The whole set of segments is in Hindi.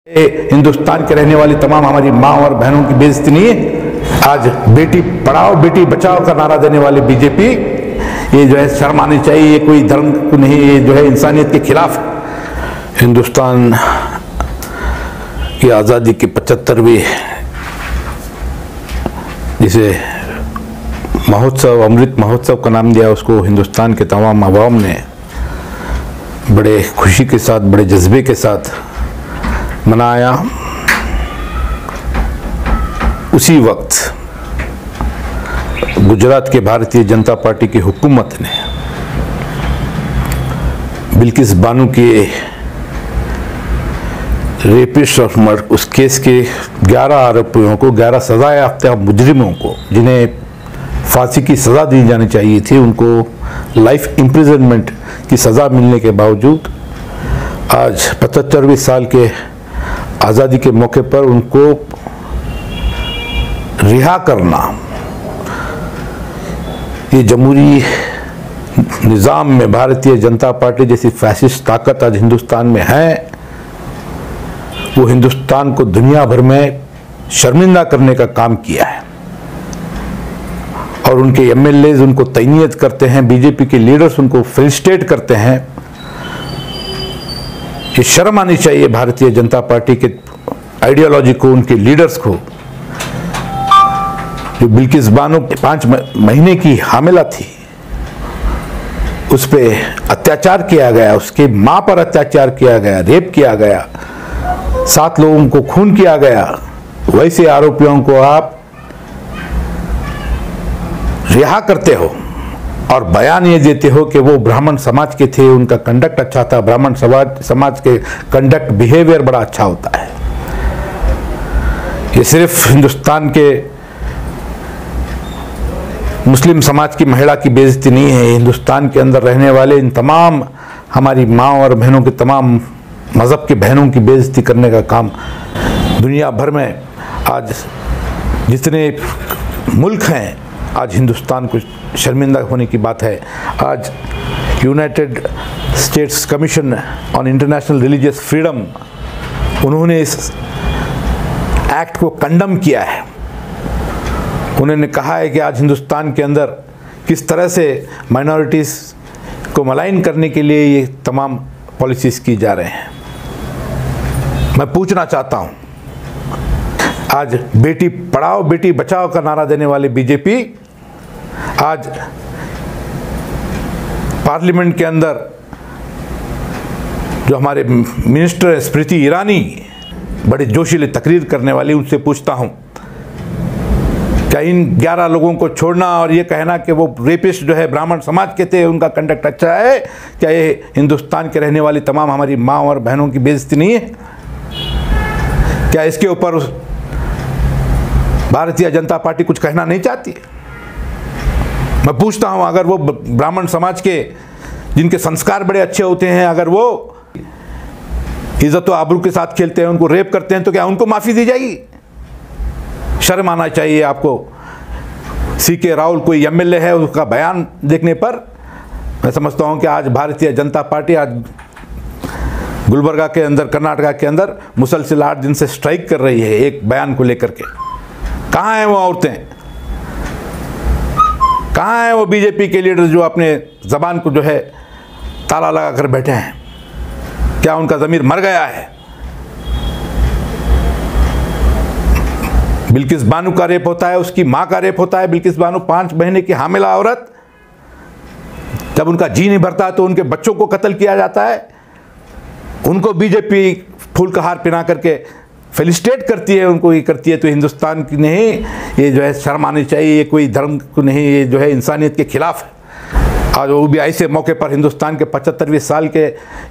हिंदुस्तान के रहने वाली तमाम हमारी माँ और बहनों की बेइज्जती नहीं है। आज बेटी पढ़ाओ बेटी बचाओ का नारा देने वाले बीजेपी, ये जो है शर्म आनी चाहिए। ये कोई धर्म को नहीं, ये जो है इंसानियत के खिलाफ है। हिंदुस्तान की आज़ादी के 75वें जिसे महोत्सव, अमृत महोत्सव का नाम दिया, उसको हिंदुस्तान के तमाम अवाम ने बड़े खुशी के साथ, बड़े जज्बे के साथ मनाया। उसी वक्त गुजरात के भारतीय जनता पार्टी की हुकूमत ने बिल्किस बानो के रेपिस्ट और मर्डर उस केस के 11 आरोपियों को, 11 सजा याफ्ता मुजरिमों को, जिन्हें फांसी की सज़ा दी जानी चाहिए थी, उनको लाइफ इम्प्रिजनमेंट की सज़ा मिलने के बावजूद आज 75वें साल के आज़ादी के मौके पर उनको रिहा करना, ये जमहूरी निज़ाम में भारतीय जनता पार्टी जैसी फैसिस्ट ताकत आज हिंदुस्तान में है, वो हिंदुस्तान को दुनिया भर में शर्मिंदा करने का काम किया है। और उनके एमएलएज उनको तैनीयत करते हैं, बीजेपी के लीडर्स उनको फेलिसिटेट करते हैं। ये शर्म आनी चाहिए भारतीय जनता पार्टी के आइडियोलॉजी को, उनके लीडर्स को। जो बिल्किस बानो 5 महीने की हामिला थी, उस पर अत्याचार किया गया, उसके मां पर अत्याचार किया गया, रेप किया गया, 7 लोगों को खून किया गया, वैसे आरोपियों को आप रिहा करते हो और बयान ये देते हो कि वो ब्राह्मण समाज के थे, उनका कंडक्ट अच्छा था। ब्राह्मण समाज के कंडक्ट, बिहेवियर बड़ा अच्छा होता है। ये सिर्फ हिंदुस्तान के मुस्लिम समाज की महिला की बेइज्जती नहीं है, हिंदुस्तान के अंदर रहने वाले इन तमाम हमारी माँ और बहनों के, तमाम मज़हब की बहनों की बेइज्जती करने का काम दुनिया भर में आज जितने मुल्क हैं, आज हिंदुस्तान को शर्मिंदा होने की बात है। आज United states commission on international religious freedom, उन्होंने इस एक्ट को कंडम किया है। उन्होंने कहा है कि आज हिंदुस्तान के अंदर किस तरह से माइनॉरिटीज़ को मलाइन करने के लिए ये तमाम पॉलिसीज़ की जा रहे हैं। मैं पूछना चाहता हूँ, आज बेटी पढ़ाओ बेटी बचाओ का नारा देने वाले बीजेपी आज पार्लियामेंट के अंदर जो हमारे मिनिस्टर है स्मृति ईरानी, बड़े जोशीले तकरीर करने वाली, उनसे पूछता हूं क्या इन 11 लोगों को छोड़ना और ये कहना कि वो रेपिस्ट जो है ब्राह्मण समाज के थे, उनका कंडक्ट अच्छा है, क्या ये हिंदुस्तान के रहने वाली तमाम हमारी माँ और बहनों की बेइज्जती नहीं है? क्या इसके ऊपर भारतीय जनता पार्टी कुछ कहना नहीं चाहती? मैं पूछता हूं, अगर वो ब्राह्मण समाज के जिनके संस्कार बड़े अच्छे होते हैं, अगर वो इज्जत व आबरू के साथ खेलते हैं, उनको रेप करते हैं, तो क्या उनको माफ़ी दी जाएगी? शर्म आना चाहिए आपको। सीके राहुल कोई एमएलए है, उसका बयान देखने पर मैं समझता हूं कि आज भारतीय जनता पार्टी आज गुलबर्गा के अंदर, कर्नाटका के अंदर मुसलसल 8 दिन से स्ट्राइक कर रही है एक बयान को लेकर के। कहाँ हैं वो औरतें? कहाँ हैं वो बीजेपी के लीडर जो अपने ज़बान को जो है ताला लगा कर बैठे हैं? क्या उनका ज़मीर मर गया है? बिल्किस बानो का रेप होता है, उसकी माँ का रेप होता है। बिल्किस बानो 5 महीने की हामिला औरत, जब उनका जी नहीं भरता तो उनके बच्चों को कत्ल किया जाता है। उनको बीजेपी फूल का हार पहना करके फेलिसिटेट करती है, उनको ये करती है। तो हिंदुस्तान की नहीं, ये जो है शर्म आनी चाहिए। ये कोई धर्म को नहीं, ये जो है इंसानियत के खिलाफ है। आज वो भी ऐसे मौके पर, हिंदुस्तान के 75वें साल के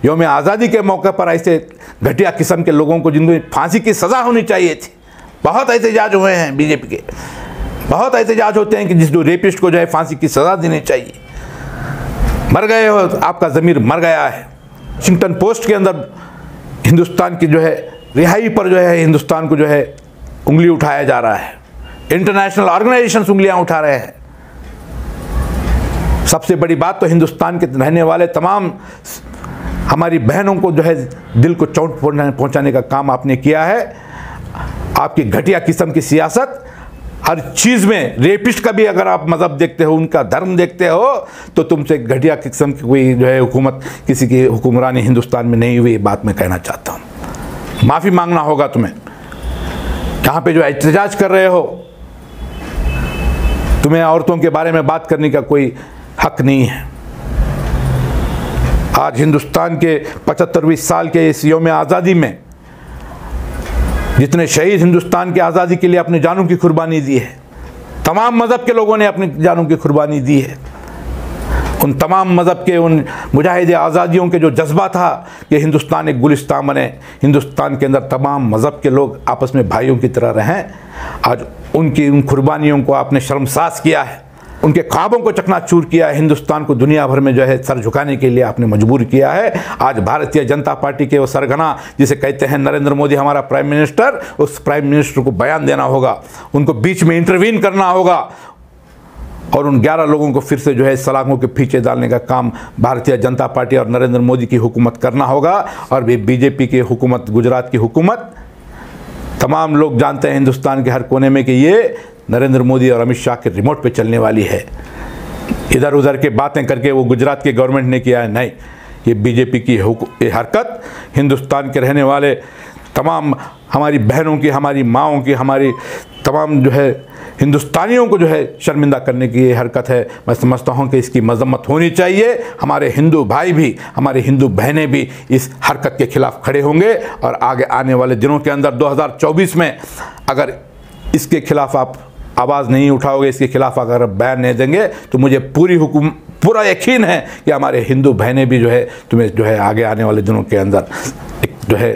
यौम आज़ादी के मौके पर, ऐसे घटिया किस्म के लोगों को जिनको फांसी की सज़ा होनी चाहिए थी। बहुत एहतजाज हुए हैं बीजेपी के, बहुत एहतजाज होते हैं कि जिस जो रेपिस्ट को जो है फांसी की सज़ा देनी चाहिए। मर गए हो, आपका ज़मीर मर गया है। वाशिंगटन पोस्ट के अंदर हिंदुस्तान की जो है रिहाई पर जो है हिंदुस्तान को जो है उंगली उठाया जा रहा है। इंटरनेशनल ऑर्गेनाइजेशंस उंगलियां उठा रहे हैं। सबसे बड़ी बात तो हिंदुस्तान के रहने वाले तमाम हमारी बहनों को जो है दिल को चोट पहुंचाने का काम आपने किया है। आपकी घटिया किस्म की सियासत, हर चीज़ में रेपिस्ट का भी अगर आप मज़हब देखते हो, उनका धर्म देखते हो, तो तुमसे घटिया किस्म की कोई जो है हुकूमत, किसी की हुक्मरानी हिंदुस्तान में नहीं हुई। ये बात मैं कहना चाहता हूँ। माफ़ी मांगना होगा तुम्हें। यहाँ पे जो एहतजाज कर रहे हो, तुम्हें औरतों के बारे में बात करने का कोई हक नहीं है। आज हिंदुस्तान के 75वें साल के इस यौम आज़ादी में जितने शहीद हिंदुस्तान की आज़ादी के लिए अपनी जानों की कुर्बानी दी है, तमाम मज़हब के लोगों ने अपनी जानों की कुर्बानी दी है। उन तमाम मज़हब के, उन मुजाहिद आज़ादियों के जो जज्बा था कि हिंदुस्तान एक गुलिस्तान बने, हिंदुस्तान के अंदर तमाम मज़हब के लोग आपस में भाइयों की तरह रहें, आज उनकी उन कुर्बानियों को आपने शर्मसार किया है, उनके ख्वाबों को चकनाचूर किया है। हिंदुस्तान को दुनिया भर में जो है सर झुकाने के लिए आपने मजबूर किया है। आज भारतीय जनता पार्टी के वो सरगना जिसे कहते हैं नरेंद्र मोदी हमारा प्राइम मिनिस्टर, उस प्राइम मिनिस्टर को बयान देना होगा, उनको बीच में इंटरवीन करना होगा और उन 11 लोगों को फिर से जो है सलाखों के पीछे डालने का काम भारतीय जनता पार्टी और नरेंद्र मोदी की हुकूमत करना होगा। और बीजेपी की हुकूमत, गुजरात की हुकूमत, तमाम लोग जानते हैं हिंदुस्तान के हर कोने में कि ये नरेंद्र मोदी और अमित शाह के रिमोट पे चलने वाली है। इधर उधर के बातें करके वो गुजरात के गवर्नमेंट ने किया है, नहीं, ये बीजेपी की ये हरकत हिंदुस्तान के रहने वाले तमाम हमारी बहनों की, हमारी माँओं की, हमारी तमाम जो है हिंदुस्तानियों को जो है शर्मिंदा करने की ये हरकत है। मैं समझता हूँ कि इसकी मजम्मत होनी चाहिए। हमारे हिंदू भाई भी, हमारी हिंदू बहनें भी इस हरकत के खिलाफ खड़े होंगे और आगे आने वाले दिनों के अंदर 2024 में अगर इसके खिलाफ आप आवाज़ नहीं उठाओगे, इसके खिलाफ अगर बयान नहीं देंगे, तो मुझे पूरा यकीन है कि हमारे हिंदू बहनें भी जो है तुम्हें जो है आगे आने वाले दिनों के अंदर एक जो है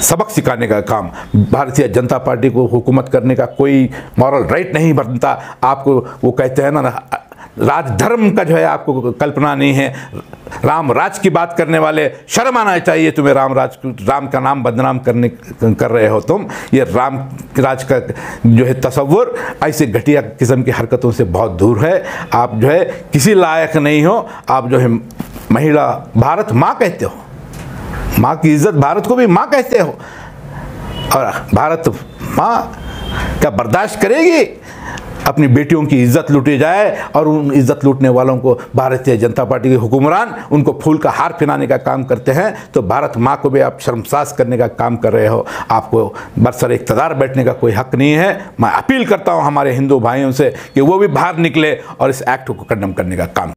सबक सिखाने का काम। भारतीय जनता पार्टी को हुकूमत करने का कोई मॉरल राइट नहीं बनता। आपको वो कहते हैं ना, राजधर्म का जो है आपको कल्पना नहीं है। राम राज की बात करने वाले, शर्म आना चाहिए तुम्हें। राम का नाम बदनाम कर रहे हो तुम। ये राम राज का जो है तस्वुर ऐसे घटिया किस्म की हरकतों से बहुत दूर है। आप जो है किसी लायक नहीं हो। आप जो है महिला, भारत माँ कहते हो, माँ की इज्जत, भारत को भी माँ कहते हो, और भारत माँ क्या बर्दाश्त करेगी अपनी बेटियों की इज्जत लूटी जाए और उन इज्जत लूटने वालों को भारतीय जनता पार्टी के हुक्मरान उनको फूल का हार पहनाने का काम करते हैं। तो भारत माँ को भी आप शर्मसार करने का काम कर रहे हो। आपको बरसर इक़्तिदार बैठने का कोई हक नहीं है। मैं अपील करता हूँ हमारे हिंदू भाइयों से कि वो भी बाहर निकले और इस एक्ट को कंडेम करने का काम